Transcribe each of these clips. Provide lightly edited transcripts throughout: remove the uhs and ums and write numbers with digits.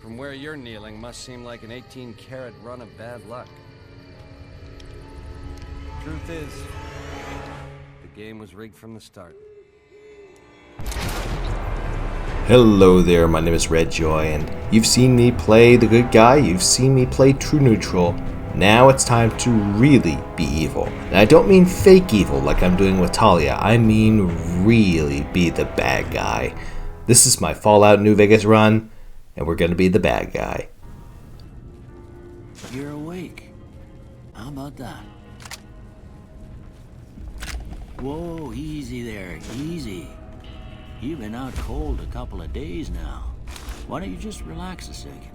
From where you're kneeling must seem like an 18-carat run of bad luck. Truth is, the game was rigged from the start. Hello there, my name is Redjoy, and you've seen me play the good guy, you've seen me play true neutral. Now it's time to really be evil. And I don't mean fake evil like I'm doing with Talia, I mean really be the bad guy. This is my Fallout New Vegas run, and we're gonna be the bad guy. You're awake. How about that? Whoa, easy there, easy. You've been out cold a couple of days now. Why don't you just relax a second?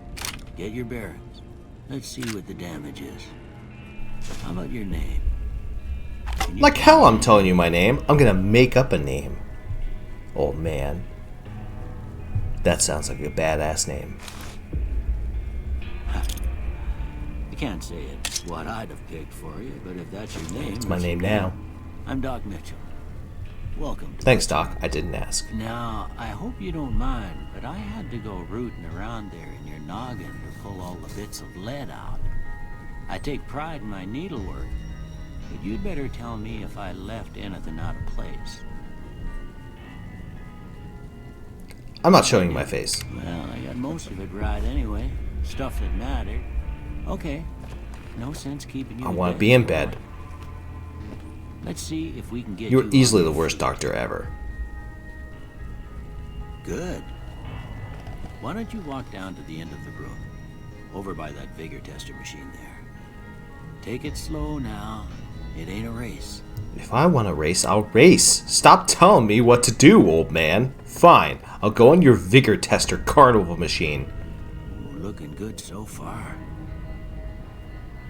Get your bearings. Let's see what the damage is. How about your name? Like hell I'm telling you my name. I'm gonna make up a name. Old man. That sounds like a badass name. I can't say it's what I'd have picked for you, but if that's your name... It's my name now. I'm Doc Mitchell. Welcome to Thanks, Doc. I didn't ask. Now, I hope you don't mind, but I had to go rooting around there in your noggin to pull all the bits of lead out. I take pride in my needlework, but you'd better tell me if I left anything out of place. I'm not showing you my face. Well, I got most of it right anyway. Stuff that mattered. Okay. No sense keeping you I in want to bed be in anymore. bed. Let's see if we can get You're you easily on the your worst feet. doctor ever. Good. Why don't you walk down to the end of the room, over by that vigor tester machine there. Take it slow now. It ain't a race. If I want to race, I'll race. Stop telling me what to do, old man. Fine, I'll go on your vigor tester carnival machine. Ooh, looking good so far.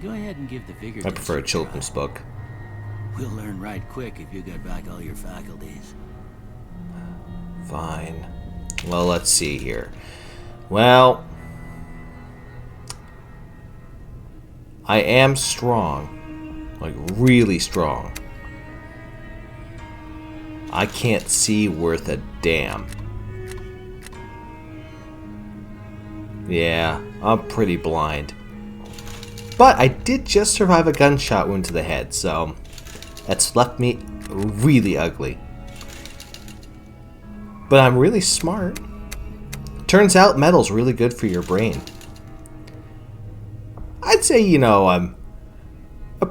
Go ahead and give the vigor I test prefer a try. children's book. We'll learn right quick if you get back all your faculties. Fine. Well, let's see here. Well, I am strong. Like, really strong. I can't see worth a damn. Yeah, I'm pretty blind. But I did just survive a gunshot wound to the head, so that's left me really ugly. But I'm really smart. Turns out metal's really good for your brain. I'd say, you know, I'm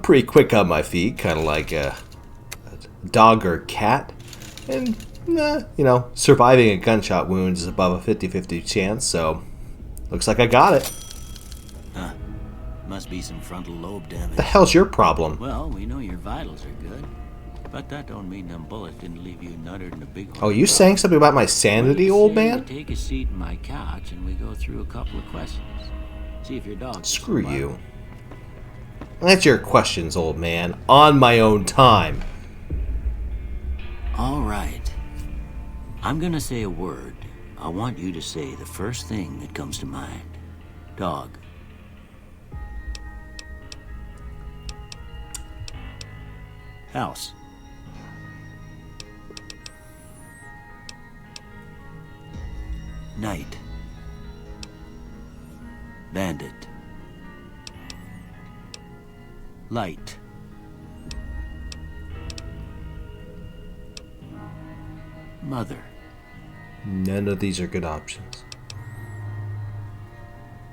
pretty quick on my feet, kind of like a dog or cat. And, you know, surviving a gunshot wound is above a 50-50 chance, so looks like I got it. Huh. Must be some frontal lobe damage. The hell's your problem? Well, we know your vitals are good. But that don't mean them bullets didn't leave you nuttered in a big Oh, hole. you saying something about my What do sanity, you old say man? you take a seat in my couch and we go through a couple of questions. See if your dog... Screw you. Answer your questions, old man, on my own time. All right. I'm gonna say a word. I want you to say the first thing that comes to mind. Dog. House. Night. Bandit. Light. Mother. None of these are good options.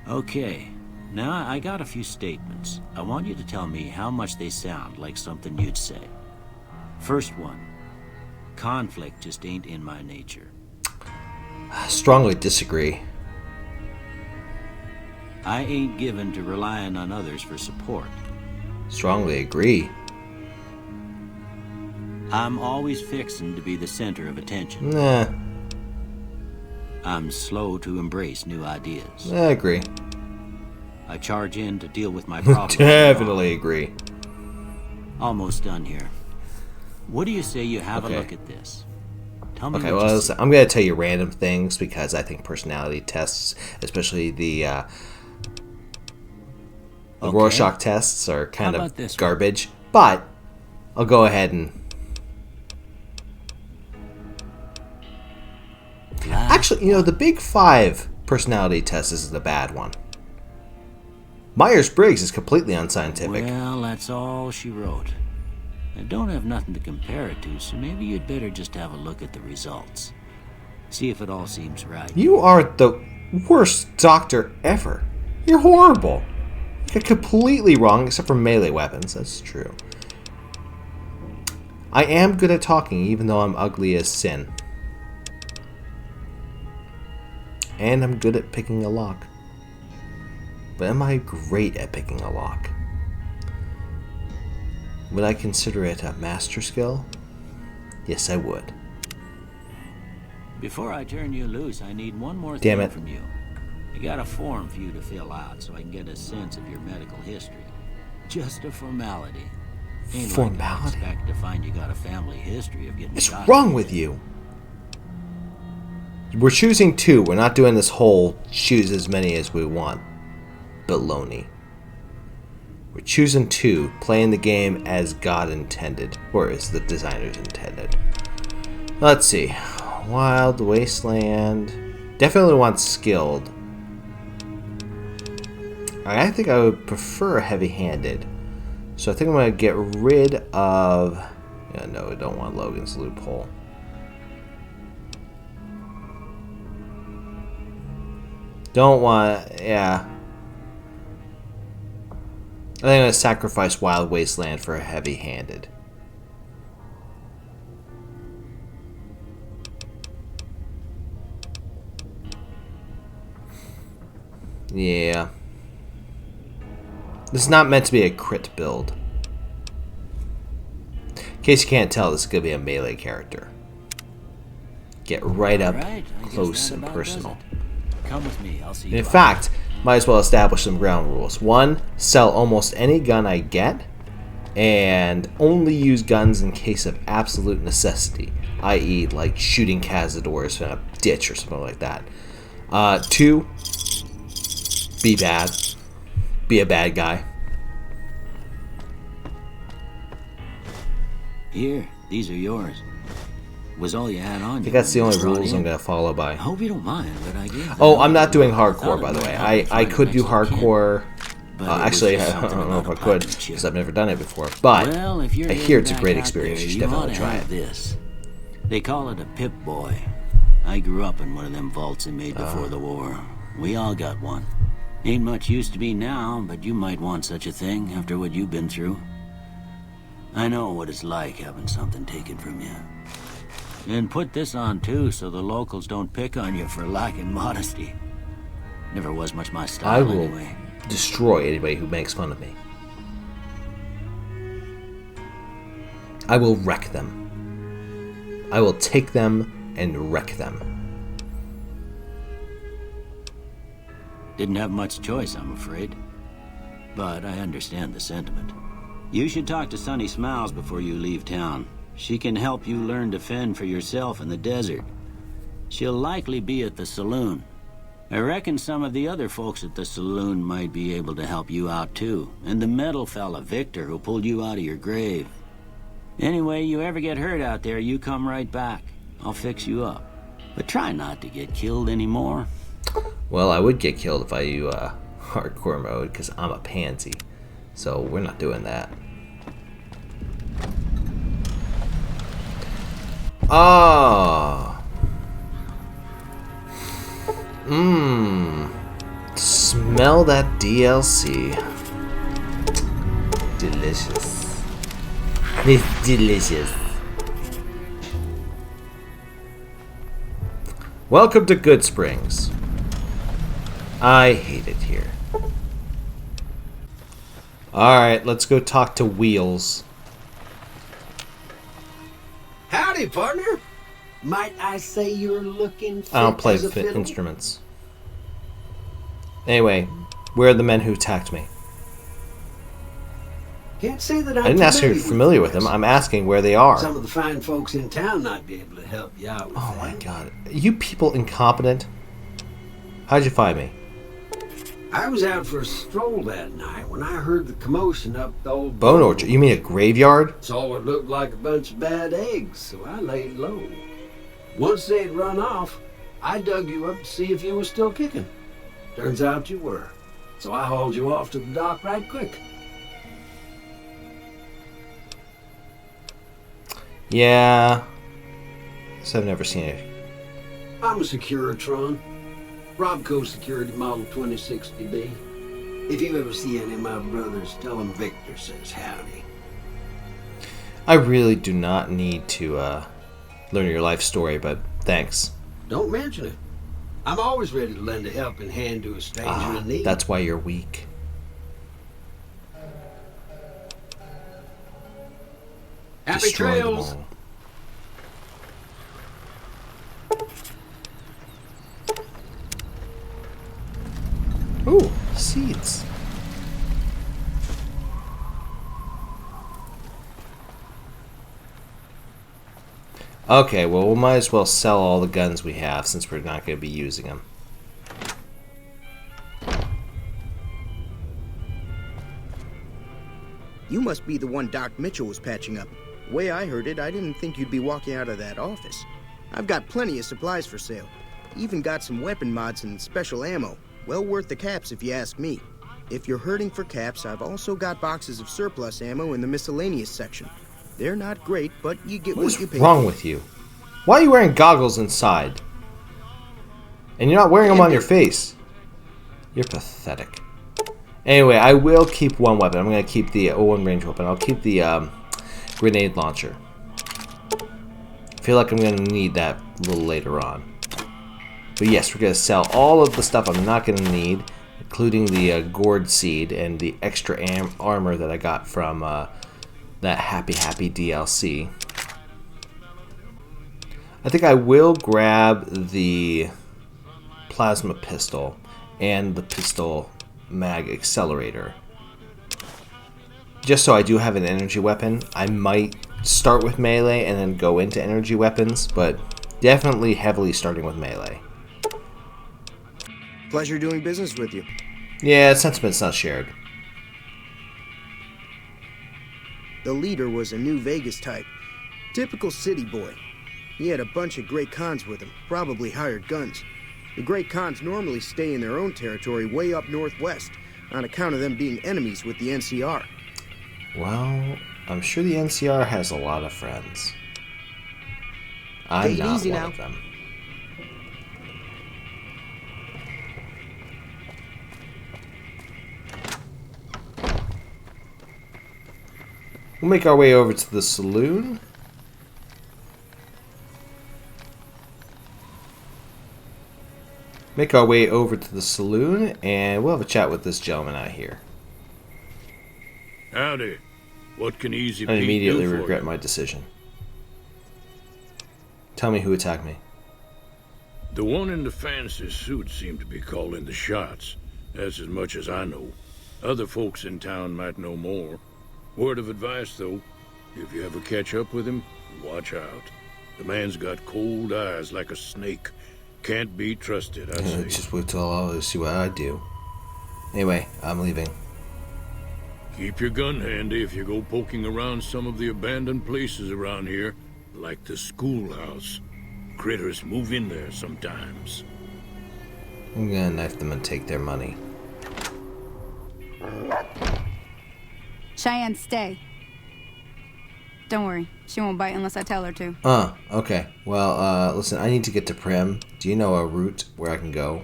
Okay, now I got a few statements. I want you to tell me how much they sound like something you'd say. First one. Conflict just ain't in my nature. I strongly disagree. I ain't given to relying on others for support. Strongly agree. I'm always fixin' to be the center of attention. Nah, I'm slow to embrace new ideas. I agree. I charge in to deal with my problems. Definitely agree. Almost done here. What do you say you have Okay. a look at this? Tell me Okay, what well, you see. I'm going to tell you random things because I think personality tests, especially the Okay. Rorschach tests, are kind How of about this one? garbage. But I'll go ahead and... Glass. Actually, you know, the big five personality test, this is a bad one. Myers-Briggs is completely unscientific. Well, that's all she wrote. I don't have nothing to compare it to, so maybe you'd better just have a look at the results. See if it all seems right. You are the worst doctor ever. You're horrible. You're completely wrong, except for melee weapons. That's true. I am good at talking, even though I'm ugly as sin. And I'm good at picking a lock. But am I great at picking a lock? Would I consider it a master skill? Yes, I would. Before I turn you loose, I need one more Damn thing it. from you. I got a form for you to fill out so I can get a sense of your medical history. Just a formality. Ain't Formality? like I expect to find you got a family history of getting What's shot. wrong with you? We're choosing 2. We're not doing this whole choose as many as we want baloney. We're choosing 2, playing the game as God intended, or as the designers intended. Let's see. Wild, Wasteland. Definitely want skilled. I think I would prefer heavy-handed. So I think I'm going to get rid of... Yeah, no, I don't want Logan's loophole. Don't want... Yeah. I think I'm going to sacrifice Wild Wasteland for heavy-handed. Yeah. This is not meant to be a crit build. In case you can't tell, this is going to be a melee character. Get right up Alright, I guess close that and about personal. does it. Come with me, I'll see you In out. fact, might as well establish some ground rules. 1, sell almost any gun I get, and only use guns in case of absolute necessity, i.e. like shooting cazadores in a ditch or something like that. 2, be bad. Be a bad guy. Here, these are yours. Was all you had on you. I think that's the only Brought rules in. I'm going to follow by. I hope you don't mind, but I gave Oh, them I'm not doing thought hardcore, it by the might way. help you I find could an do extra kid. hardcore. But it was Actually, just I something don't know if I about a could, platinum chip. because I've never done it before. But Well, if you're I hear it's a heading great back out experience. there, You should definitely oughta try have it. This. They call it a pip boy. I grew up in one of them vaults they made before the war. We all got one. Ain't much use to me now, but you might want such a thing after what you've been through. I know what it's like having something taken from you. And put this on too, so the locals don't pick on you for lacking modesty. Never was much my style I will anyway. destroy anybody who makes fun of me. I will wreck them. I will take them and wreck them. Didn't have much choice, I'm afraid. But I understand the sentiment. You should talk to Sunny Smiles before you leave town. She can help you learn to fend for yourself in the desert. She'll likely be at the saloon. I reckon some of the other folks at the saloon might be able to help you out too. And the metal fella, Victor, who pulled you out of your grave. Anyway, you ever get hurt out there, you come right back. I'll fix you up. But try not to get killed anymore. Well, I would get killed if I do hardcore mode, because I'm a pansy. So we're not doing that. Oh. Smell that DLC. Delicious. It's delicious. Welcome to Goodsprings. I hate it here. Alright, let's go talk to Wheels. Howdy, partner. Might I say you're looking fit I don't play as a fiddle? instruments. Anyway, where are the men who attacked me? Can't say that I'm I didn't ask if you're familiar with them. I'm asking where they are. Some of the fine folks in town might be able to help you out with Oh that. my god. Are you people incompetent? How'd you find me? I was out for a stroll that night when I heard the commotion up the old Bone orchard? You mean a graveyard? Saw what looked like a bunch of bad eggs, so I laid low. Once they'd run off, I dug you up to see if you were still kicking. Turns out you were. So I hauled you off to the dock right quick. Yeah. So I've never seen it. I'm a Securitron. Robco Security Model 2060B. If you ever see any of my brothers, tell them Victor says howdy. I really do not need to learn your life story, but thanks. Don't mention it. I'm always ready to lend a helping hand to a stranger in need. That's why you're weak. Happy Destroy them trails. all. Ooh, seeds. Okay, well, we might as well sell all the guns we have since we're not going to be using them. You must be the one Doc Mitchell was patching up. The way I heard it, I didn't think you'd be walking out of that office. I've got plenty of supplies for sale. Even got some weapon mods and special ammo. Well worth the caps if you ask me. If you're hurting for caps, I've also got boxes of surplus ammo in the miscellaneous section. They're not great, but you get What what is you pay wrong for. with you? Why are you wearing goggles inside? And you're not wearing them on your face. You're pathetic. Anyway, I will keep one weapon. I'm going to keep the one range weapon. I'll keep the grenade launcher. I feel like I'm going to need that a little later on. But yes, we're going to sell all of the stuff I'm not going to need, including the gourd seed and the extra armor that I got from that Happy DLC. I think I will grab the plasma pistol and the pistol mag accelerator. Just so I do have an energy weapon. I might start with melee and then go into energy weapons, but definitely heavily starting with melee. Pleasure doing business with you. Yeah, sentiment's not shared. The leader was a New Vegas type. Typical city boy. He had a bunch of Great Khans with him, probably hired guns. The Great Khans normally stay in their own territory way up northwest, on account of them being enemies with the NCR. Well, I'm sure the NCR has a lot of friends. I'm Take it not easy one now. of them. We'll make our way over to the saloon. Make our way over to the saloon, and we'll have a chat with this gentleman out here. Howdy. What can Easy I Pete immediately do for regret you? my decision. Tell me who attacked me. The one in the fancy suit seemed to be calling the shots. That's as much as I know. Other folks in town might know more. Word of advice, though. If you ever catch up with him, watch out. The man's got cold eyes like a snake. Can't be trusted, I say. Just wait till I see what I do. Anyway, I'm leaving. Keep your gun handy if you go poking around some of the abandoned places around here, like the schoolhouse. Critters move in there sometimes. I'm gonna knife them and take their money. Cheyenne, stay. Don't worry, she won't bite unless I tell her to. Okay. Well, listen, I need to get to Prim. Do you know a route where I can go?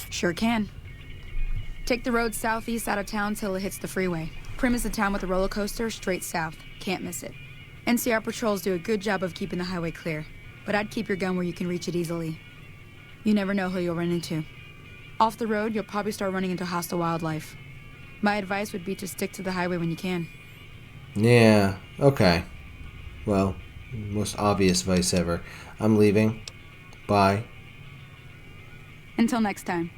Sure can. Take the road southeast out of town till it hits the freeway. Prim is the town with a roller coaster straight south. Can't miss it. NCR patrols do a good job of keeping the highway clear, but I'd keep your gun where you can reach it easily. You never know who you'll run into. Off the road, you'll probably start running into hostile wildlife. My advice would be to stick to the highway when you can. Yeah, okay. Well, most obvious advice ever. I'm leaving. Bye. Until next time.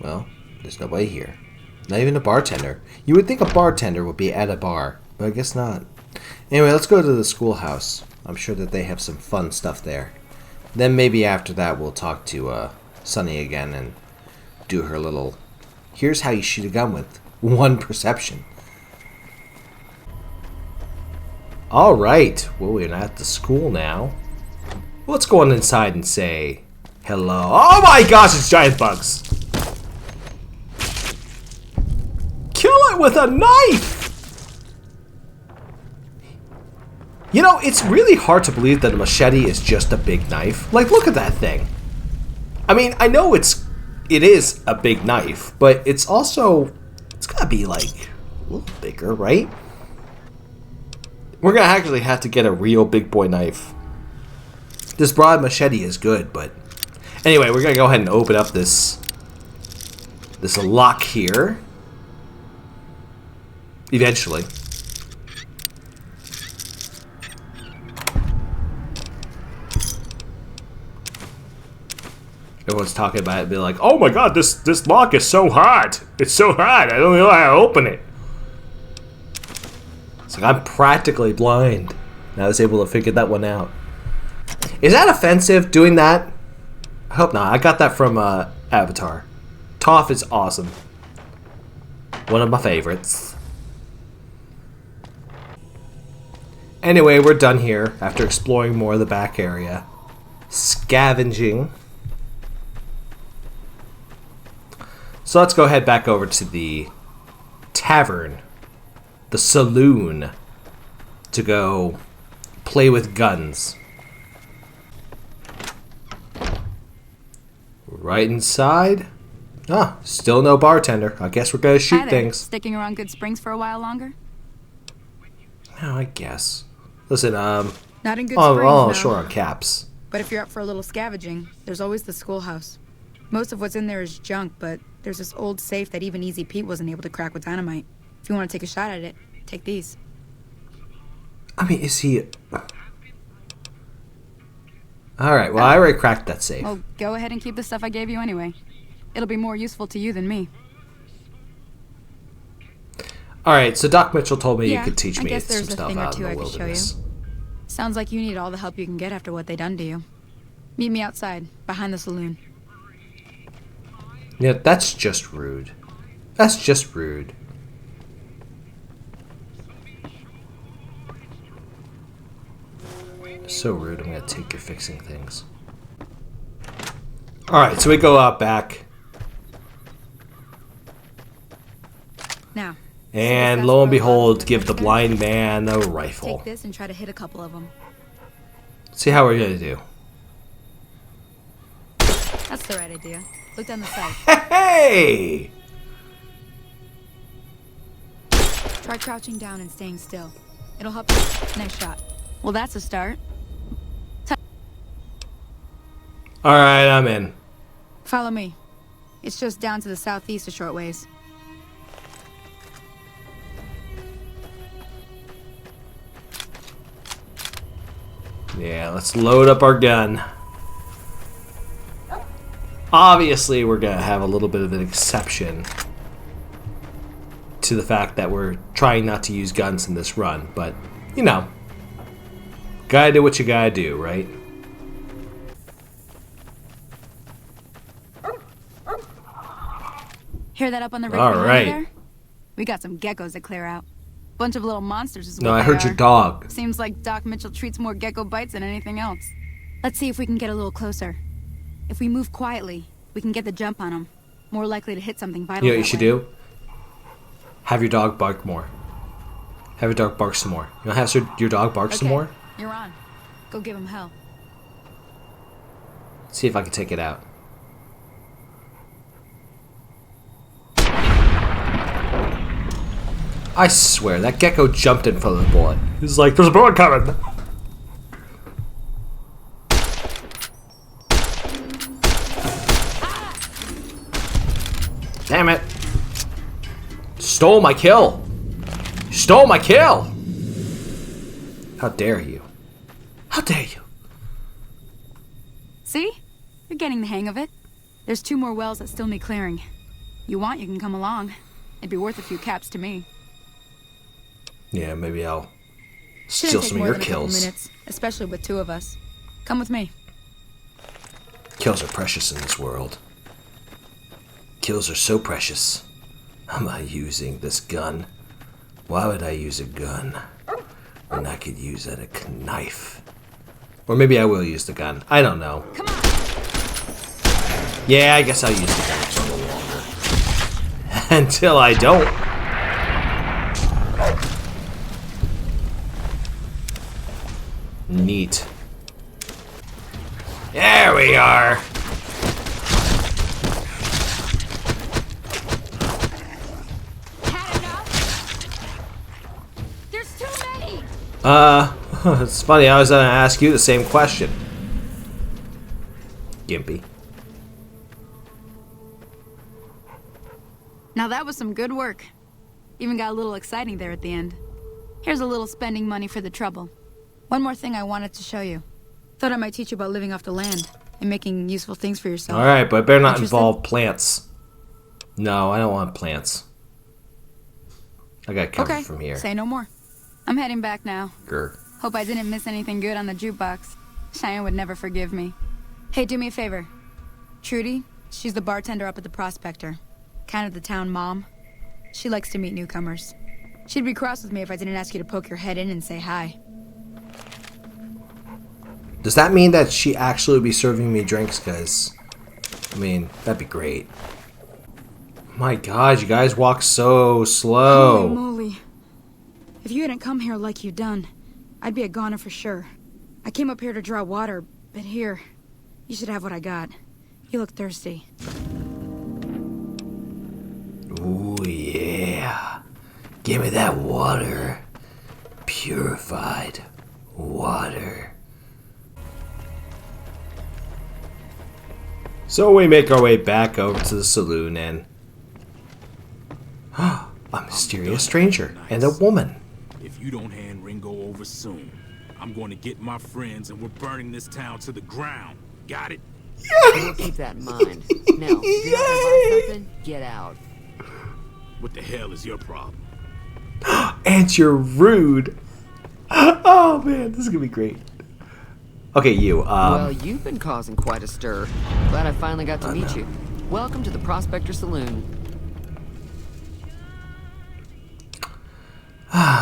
Well, there's nobody here. Not even a bartender. You would think a bartender would be at a bar, but I guess not. Anyway, let's go to the schoolhouse. I'm sure that they have some fun stuff there. Then maybe after that we'll talk to Sunny again and do her little... Here's how you shoot a gun with one perception. Alright, well, we're at the school now. Let's go on inside and say hello. Oh my gosh, it's giant bugs. Kill it with a knife! You know, it's really hard to believe that a machete is just a big knife. Like, look at that thing. I mean, I know it is a big knife, but it's also, it's gotta be like a little bigger, right? We're gonna actually have to get a real big boy knife. This broad machete is good, but anyway, we're gonna go ahead and open up this lock here. Eventually. Everyone's talking about it and be like, oh my god, this lock is so hard. It's so hard, I don't know how to open it. It's like I'm practically blind. And I was able to figure that one out. Is that offensive, doing that? I hope not. I got that from Avatar. Toph is awesome. One of my favorites. Anyway, we're done here after exploring more of the back area. Scavenging. So let's go head back over to the tavern, the saloon, to go play with guns. Right inside. Ah, still no bartender. I guess we're gonna shoot Hi there. things. Sticking around Goodsprings for a while longer? Oh, I guess. Listen, Not in Goodsprings, oh, no. sure on caps. But if you're up for a little scavenging, there's always the schoolhouse. Most of what's in there is junk, but there's this old safe that even Easy Pete wasn't able to crack with dynamite. If you want to take a shot at it, take these. I mean, is he... Alright, well, I already cracked that safe. Well, go ahead and keep the stuff I gave you anyway. It'll be more useful to you than me. Alright, so Doc Mitchell told me you Yeah, could teach I me guess some there's a stuff thing or out in two the I could show you. wilderness. Sounds like you need all the help you can get after what they done to you. Meet me outside, behind the saloon. Yeah, that's just rude. That's just rude. So rude, I'm gonna take your fixing things. Alright, so we go out back. Now, And see lo and this behold, fastball give the over blind man a there? rifle. Take this and try to hit a couple of them. See how we're gonna do. That's the right idea. Look down the sight. Hey! Try crouching down and staying still. It'll help you. Nice shot. Well, that's a start. Alright, I'm in. Follow me. It's just down to the southeast a short ways. Yeah, let's load up our gun. Obviously, we're gonna have a little bit of an exception to the fact that we're trying not to use guns in this run, but, you know, gotta do what you gotta do, right? Hear that up on the ridge All behind right. you there? We got some geckos to clear out. Bunch of little monsters is what No, I they heard your are. dog. Seems like Doc Mitchell treats more gecko bites than anything else. Let's see if we can get a little closer. If we move quietly, we can get the jump on them. More likely to hit something vital. You know what you that should way. do? Have your dog bark more. Have your dog bark some more. You want to have your dog bark some Okay, more? you're on. Go give him hell. See if I can take it out. I swear, that gecko jumped in front of the bullet. He's like, there's a bullet coming! Damn it! Stole my kill! You stole my kill! How dare you? How dare you? See? You're getting the hang of it. There's 2 more wells that still need clearing. You want, you can come along. It'd be worth a few caps to me. Yeah, maybe I'll Shouldn't steal take some of more your than a couple kills. minutes, especially with 2 of us. Come with me. Kills are precious in this world. Kills are so precious. Am I using this gun? Why would I use a gun when I could use a knife? Or maybe I will use the gun. I don't know. Come on. Yeah, I guess I'll use the gun for a little longer. Until I don't. Neat. There we are. Had enough? There's too many. It's funny. I was gonna ask you the same question. Gimpy. Now that was some good work. Even got a little exciting there at the end. Here's a little spending money for the trouble. One more thing I wanted to show you. Thought I might teach you about living off the land and making useful things for yourself. Alright, but it better not Interested? involve plants. No, I don't want plants. I got covered Okay, from here. say no more. I'm heading back now. Grr. Hope I didn't miss anything good on the jukebox. Cheyenne would never forgive me. Hey, do me a favor. Trudy, she's the bartender up at the Prospector. Kind of the town mom. She likes to meet newcomers. She'd be cross with me if I didn't ask you to poke your head in and say hi. Does that mean that she actually would be serving me drinks? Because, I mean, that'd be great. My God, you guys walk so Holy slow. moly. If you hadn't come here like you done, I'd be a goner for sure. I came up here to draw water, but here, you should have what I got. You look thirsty. Ooh, yeah. Give me that water. Purified water. So we make our way back over to the saloon and... a mysterious stranger and a woman. If you don't hand Ringo over soon, I'm going to get my friends and we're burning this town to the ground. Got it? We'll keep that in mind. Now, if you're not gonna buy something, get out. What the hell is your problem? And you're rude. Oh man, this is gonna be great. Okay, you. Well, you've been causing quite a stir. Glad I finally got to meet you. Welcome to the Prospector Saloon.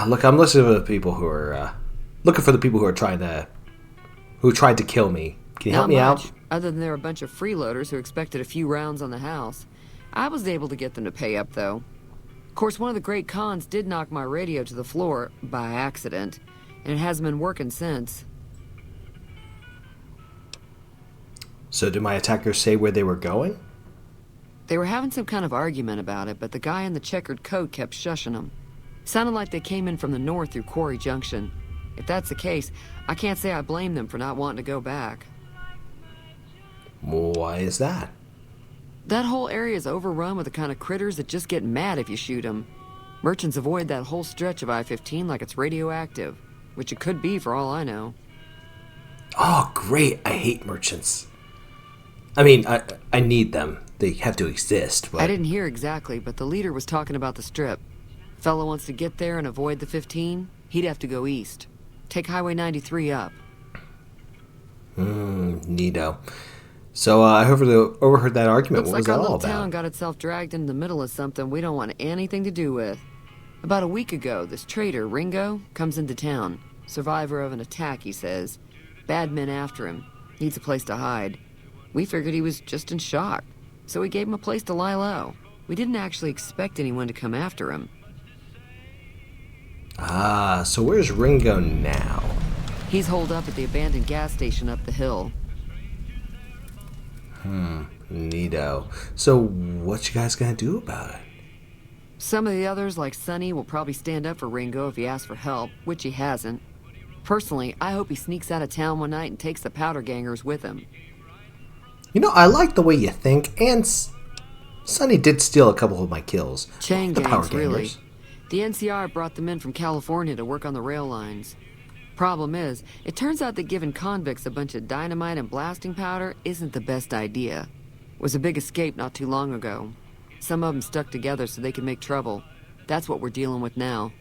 Look, I'm listening to the people who are looking for the people who tried to kill me. Can you help Not me much, out? other than they're a bunch of freeloaders who expected a few rounds on the house. I was able to get them to pay up, though. Of course, one of the great cons did knock my radio to the floor by accident, and it hasn't been working since. So did my attackers say where they were going? They were having some kind of argument about it, but the guy in the checkered coat kept shushing them. Sounded like they came in from the north through Quarry Junction. If that's the case, I can't say I blame them for not wanting to go back. Why is that? That whole area is overrun with the kind of critters that just get mad if you shoot them. Merchants avoid that whole stretch of I-15 like it's radioactive, which it could be for all I know. Oh, great. I hate merchants. I mean, I need them. They have to exist, but... I didn't hear exactly, but the leader was talking about the strip. Fellow wants to get there and avoid the 15, he'd have to go east. Take Highway 93 up. Neato. So, I overheard that argument. Looks What was like our that all little about? town got itself dragged into the middle of something we don't want anything to do with. About a week ago, this traitor, Ringo, comes into town. Survivor of an attack, he says. Bad men after him. Needs a place to hide. We figured he was just in shock, so we gave him a place to lie low. We didn't actually expect anyone to come after him. Ah, so where's Ringo now? He's holed up at the abandoned gas station up the hill. Neato. So, what you guys gonna do about it? Some of the others, like Sonny, will probably stand up for Ringo if he asks for help, which he hasn't. Personally, I hope he sneaks out of town one night and takes the powder gangers with him. You know, I like the way you think, and Sonny did steal a couple of my kills. Chain The power gangs, really. gangers. The NCR brought them in from California to work on the rail lines. Problem is, it turns out that giving convicts a bunch of dynamite and blasting powder isn't the best idea. It was a big escape not too long ago. Some of them stuck together so they could make trouble. That's what we're dealing with now.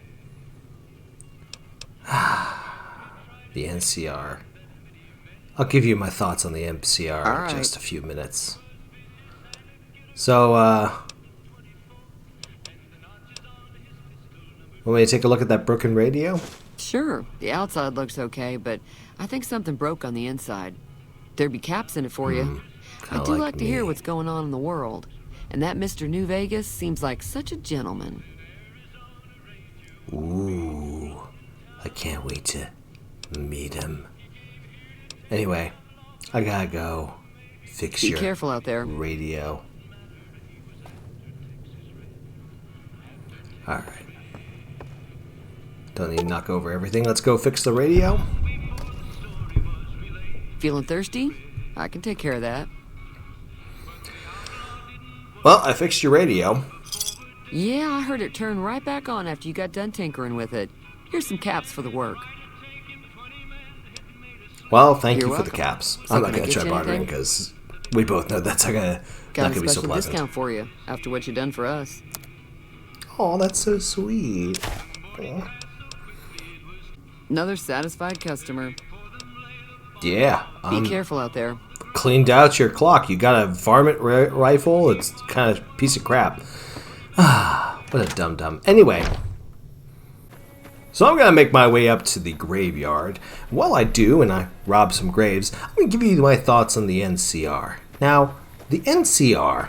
The NCR. I'll give you my thoughts on the NCR All in right. just a few minutes. So, want me to take a look at that broken radio? Sure, the outside looks okay, but I think something broke on the inside. There'd be caps in it for you. I do like to hear what's going on in the world. And that Mr. New Vegas seems like such a gentleman. Ooh, I can't wait to meet him. Anyway, I gotta go fix Be your careful out there. radio. Alright. Don't need to knock over everything. Let's go fix the radio. Feeling thirsty? I can take care of that. Well, I fixed your radio. Yeah, I heard it turn right back on after you got done tinkering with it. Here's some caps for the work. Well, thank You're you for the welcome. caps. So I'm not can I going to get try you bartering anything? because we both know that's not Got going a to be so special pleasant. discount for you after what you done for us. Oh, that's so sweet. Another satisfied customer. Yeah. Be careful out there. Cleaned out your clock. You got a varmint rifle? It's kind of a piece of crap. Ah, what a dum-dum. Anyway. So I'm going to make my way up to the graveyard. While I do, and I rob some graves, I'm going to give you my thoughts on the NCR. Now, the NCR...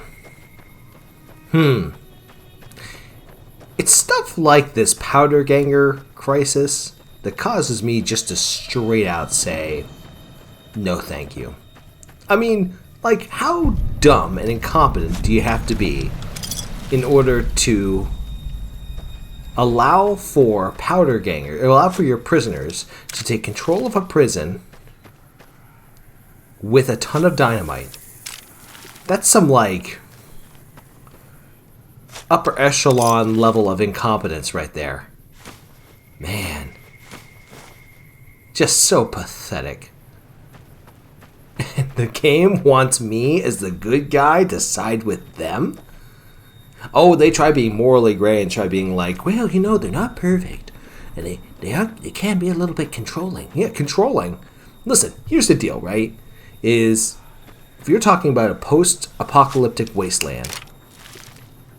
It's stuff like this powder ganger crisis that causes me just to straight out say, no thank you. I mean, like, how dumb and incompetent do you have to be in order to allow for allow for your prisoners to take control of a prison with a ton of dynamite? That's some, like, upper echelon level of incompetence right there. Man. Just so pathetic. The game wants me as the good guy to side with them? Oh, they try being morally gray and try being like, well, you know, they're not perfect. And they can be a little bit controlling. Yeah, controlling. Listen, here's the deal, right? Is if you're talking about a post-apocalyptic wasteland,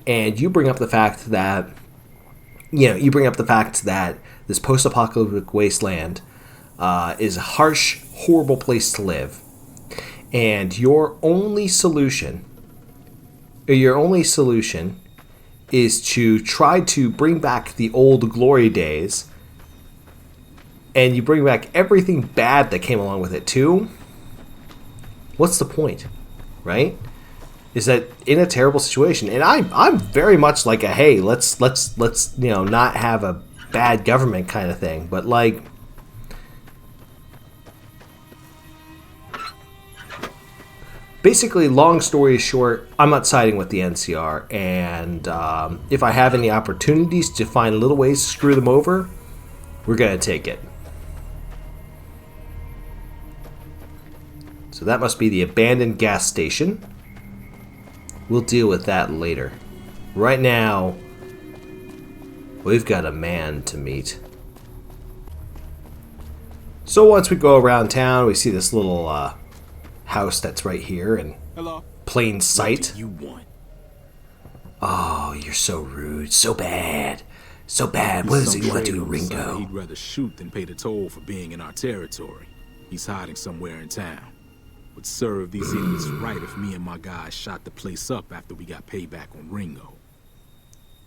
and you bring up the fact that, this post-apocalyptic wasteland is a harsh, horrible place to live, and your only solution is to try to bring back the old glory days, and you bring back everything bad that came along with it too, what's the point, right? Is that in a terrible situation? And I'm very much like a, hey, let's not have a bad government kind of thing, but like, basically, long story short, I'm not siding with the NCR, and if I have any opportunities to find little ways to screw them over, we're going to take it. So that must be the abandoned gas station. We'll deal with that later. Right now, we've got a man to meet. So once we go around town, we see this little house that's right here in plain sight. What do you want? Oh, you're so rude. So bad. So bad. What is it you want to do, Ringo? He'd rather shoot than pay the toll for being in our territory. He's hiding somewhere in town. Would serve these idiots right if me and my guys shot the place up after we got payback on Ringo.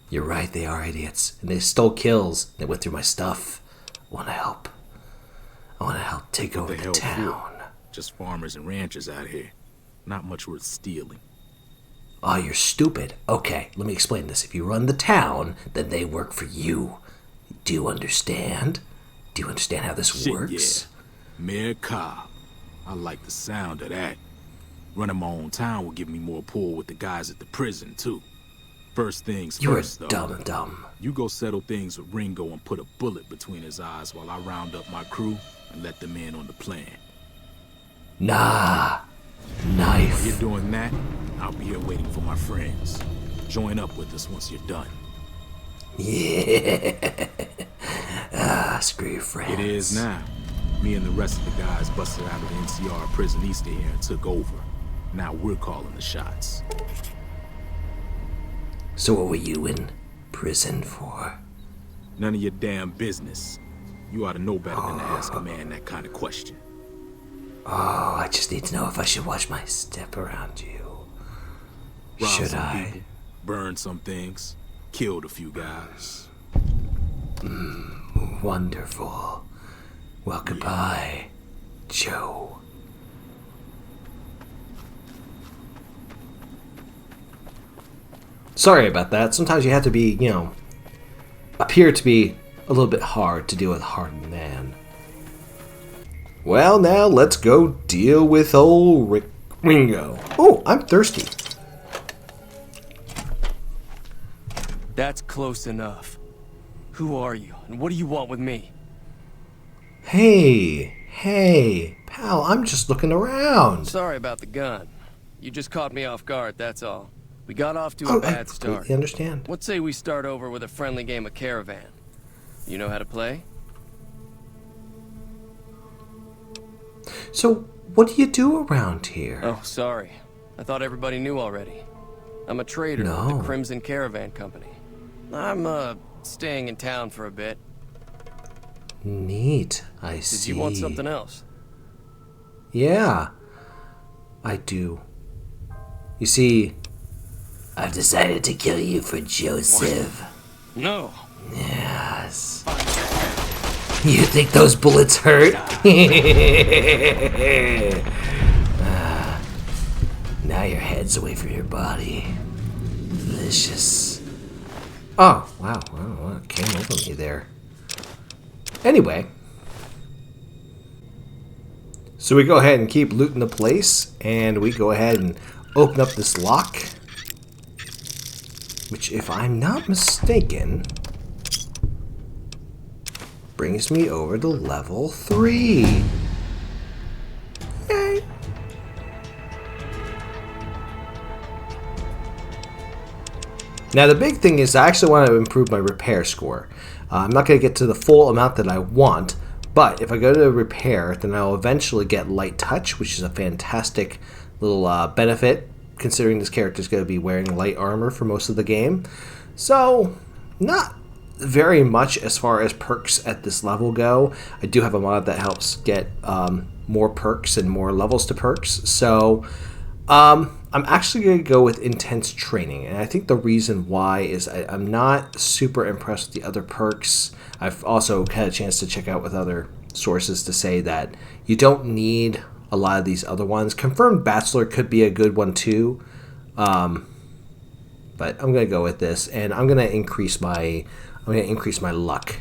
You're right, they are idiots. And they stole kills. They went through my stuff. I want to help. I want to help take over the town. Just farmers and ranchers out here. Not much worth stealing. Oh, you're stupid. Okay, let me explain this. If you run the town, then they work for you. Do you understand? Do you understand how this works? Yeah. Mayor Cobb. I like the sound of that. Running my own town will give me more pull with the guys at the prison, too. First things first, though. You're dumb. You go settle things with Ringo and put a bullet between his eyes while I round up my crew and let them in on the plan. Nah. Knife. While you're doing that, I'll be here waiting for my friends. Join up with us once you're done. Yeah. Screw your friends. It is now. Me and the rest of the guys busted out of the NCR prison east of here and took over. Now we're calling the shots. So what were you in prison for? None of your damn business. You ought to know better than to ask a man that kind of question. Oh, I just need to know if I should watch my step around you. Rob Should some I? people, burn some things, killed a few guys. Wonderful. Well, goodbye, Joe. Sorry about that. Sometimes you have to be, appear to be a little bit hard to deal with a hardened man. Well, now let's go deal with old Ringo. Oh, I'm thirsty. That's close enough. Who are you, and what do you want with me? Hey, pal, I'm just looking around. Sorry about the gun. You just caught me off guard, that's all. We got off to Oh, a bad I start. completely understand. Let's say we start over with a friendly game of Caravan. You know how to play? So, what do you do around here? Oh, sorry. I thought everybody knew already. I'm a trader with No. the Crimson Caravan Company. I'm, staying in town for a bit. Neat, I see. Did you want something else? Yeah, I do. You see, I've decided to kill you for Joseph. No. Yes. You think those bullets hurt? Now your head's away from your body. Delicious. Oh, wow. What came over me there? Anyway. So we go ahead and keep looting the place, and we go ahead and open up this lock. Which, if I'm not mistaken, brings me over to level 3. Yay! Now the big thing is I actually want to improve my repair score. I'm not going to get to the full amount that I want, but if I go to repair, then I'll eventually get light touch, which is a fantastic little benefit, considering this character is going to be wearing light armor for most of the game. So, not very much as far as perks at this level go. I do have a mod that helps get more perks and more levels to perks. So, I'm actually going to go with intense training, and I think the reason why is I'm not super impressed with the other perks. I've also had a chance to check out with other sources to say that you don't need a lot of these other ones. Confirmed Bachelor could be a good one too, but I'm going to go with this, and I'm going to increase my luck.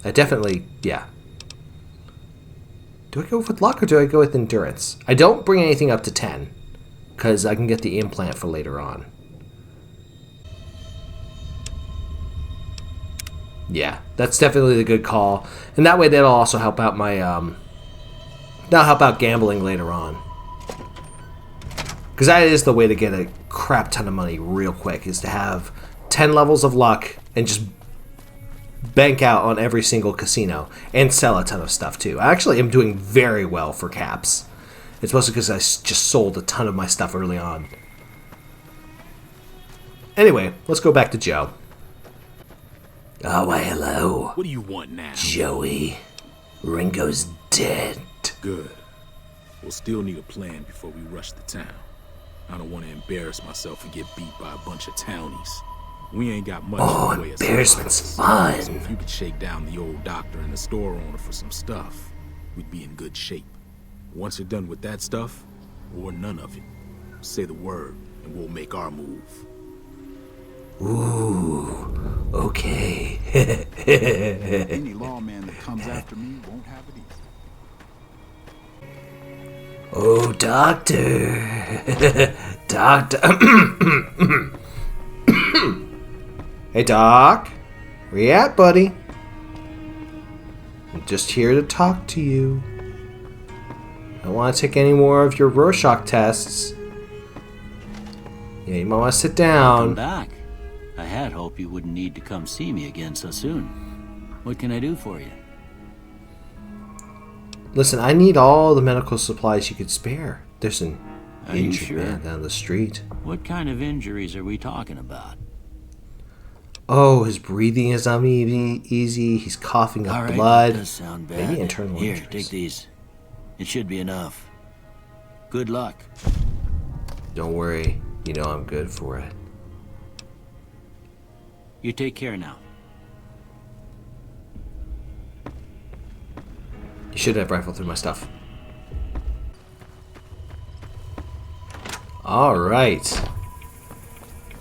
I definitely, yeah. Do I go with luck or do I go with endurance? I don't bring anything up to 10 because I can get the implant for later on. Yeah, that's definitely the good call, and that way that'll also help out my that'll help out gambling later on. Because that is the way to get a crap ton of money real quick, is to have 10 levels of luck and just bank out on every single casino and sell a ton of stuff too. I actually am doing very well for caps. It's mostly because I just sold a ton of my stuff early on. Anyway, let's go back to Joe. Oh, why hello. What do you want now? Joey. Ringo's dead. Good. We'll still need a plan before we rush the town. I don't want to embarrass myself and get beat by a bunch of townies. We ain't got much in the way of embarrassment's supplies. fun. So if you could shake down the old doctor and the store owner for some stuff, we'd be in good shape. Once you're done with that stuff, or none of it, say the word and we'll make our move. Ooh, okay. Any lawman that comes after me won't have it easy. Oh, doctor. Doctor. Hey, Doc. Where you at, buddy? I'm just here to talk to you. I don't want to take any more of your Rorschach tests. Yeah, you might want to sit Welcome down. back. I had hoped you wouldn't need to come see me again so soon. What can I do for you? Listen, I need all the medical supplies you could spare. There's an Are you injured sure? man down the street. What kind of injuries are we talking about? Oh, his breathing is uneasy. He's coughing up All right, blood. that does sound bad. Maybe internal Here, injuries. take these. It should be enough. Good luck. Don't worry. You know I'm good for it. You take care now. You should have rifled through my stuff. Alright.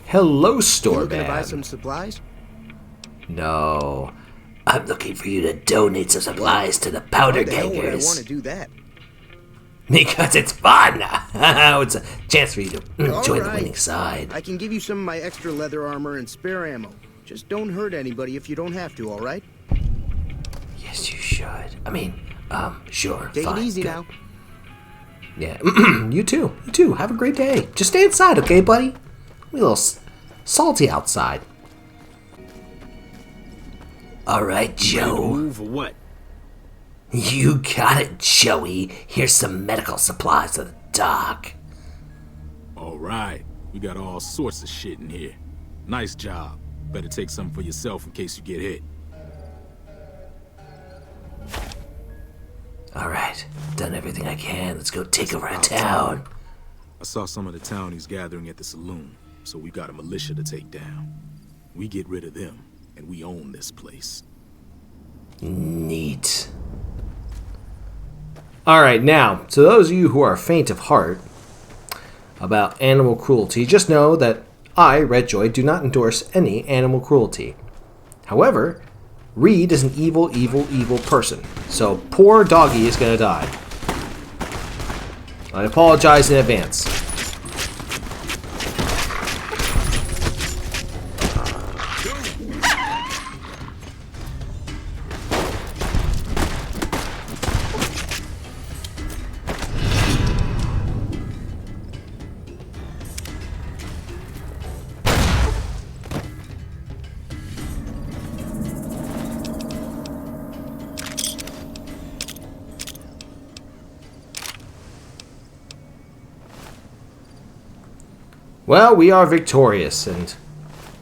Hello, store Looking to buy man. some supplies? No. I'm looking for you to donate some supplies to the powder Why the hell would I gangers. want to do that? Because it's fun! It's a chance for you to join the Alright. winning side. I can give you some of my extra leather armor and spare ammo. Just don't hurt anybody if you don't have to, alright? Yes, you should. I mean, sure. Take fine, it easy good. now. Yeah, you too. You too. Have a great day. Just stay inside, okay, buddy? We're a little salty outside. All right, Joe. Move or what? You got it, Joey. Here's some medical supplies to the doc. All right. We got all sorts of shit in here. Nice job. Better take some for yourself in case you get hit. All right. Done everything I can. Let's go take over a town. I saw some of the townies gathering at the saloon, so we got a militia to take down. We get rid of them, and we own this place. Neat. Alright, now, to those of you who are faint of heart about animal cruelty, just know that I, Redjoy, do not endorse any animal cruelty. However, Reed is an evil, evil, evil person, so poor doggy is gonna die. I apologize in advance. Well, we are victorious, and...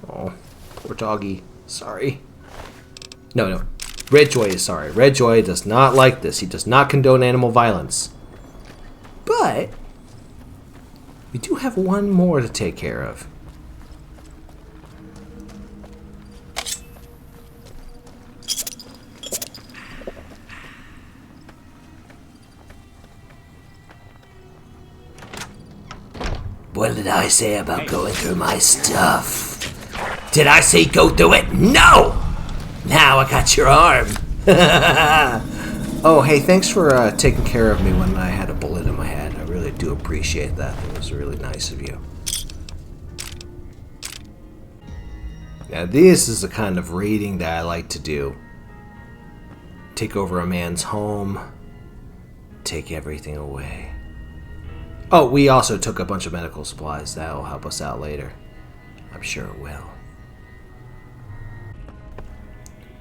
Oh, poor doggy. Sorry. No. Redjoy is sorry. Redjoy does not like this. He does not condone animal violence. But... we do have one more to take care of. What did I say about going through my stuff? Did I say go through it? No! Now I got your arm. Oh, hey, thanks for taking care of me when I had a bullet in my head. I really do appreciate that. It was really nice of you. Now, this is the kind of raiding that I like to do. Take over a man's home. Take everything away. Oh, we also took a bunch of medical supplies. That'll help us out later. I'm sure it will.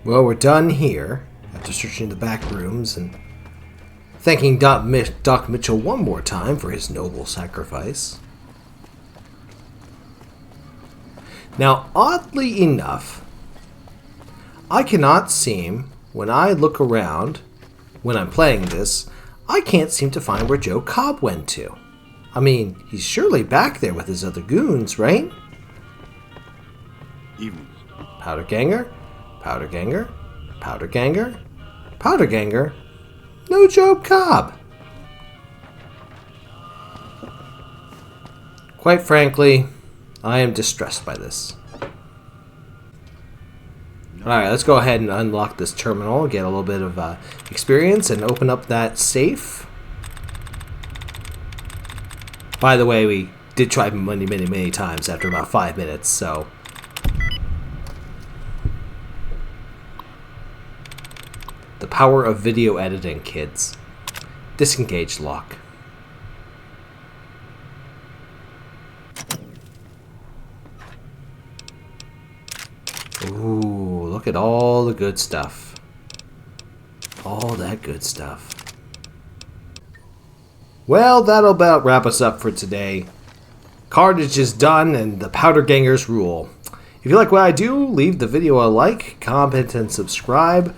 Well, we're done here. After searching the back rooms and thanking Doc Mitchell one more time for his noble sacrifice. Now, oddly enough, I cannot seem, when I look around, when I'm playing this, I can't seem to find where Joe Cobb went to. I mean, he's surely back there with his other goons, right? Evening. Powder Ganger? Powder Ganger? Powder Ganger? Powder Ganger? No Joe Cobb! Quite frankly, I am distressed by this. Alright, let's go ahead and unlock this terminal, get a little bit of experience, and open up that safe. By the way, we did try many times after about 5 minutes, so... The power of video editing, kids. Disengage lock. Ooh, look at all the good stuff. All that good stuff. Well, that'll about wrap us up for today. Carnage is done and the Powder Gangers rule. If you like what I do, leave the video a like, comment, and subscribe.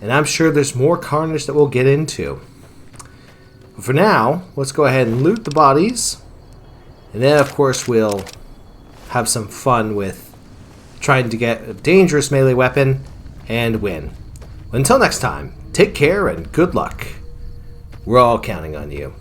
And I'm sure there's more carnage that we'll get into. But for now, let's go ahead and loot the bodies. And then, of course, we'll have some fun with trying to get a dangerous melee weapon and win. Until next time, take care and good luck. We're all counting on you.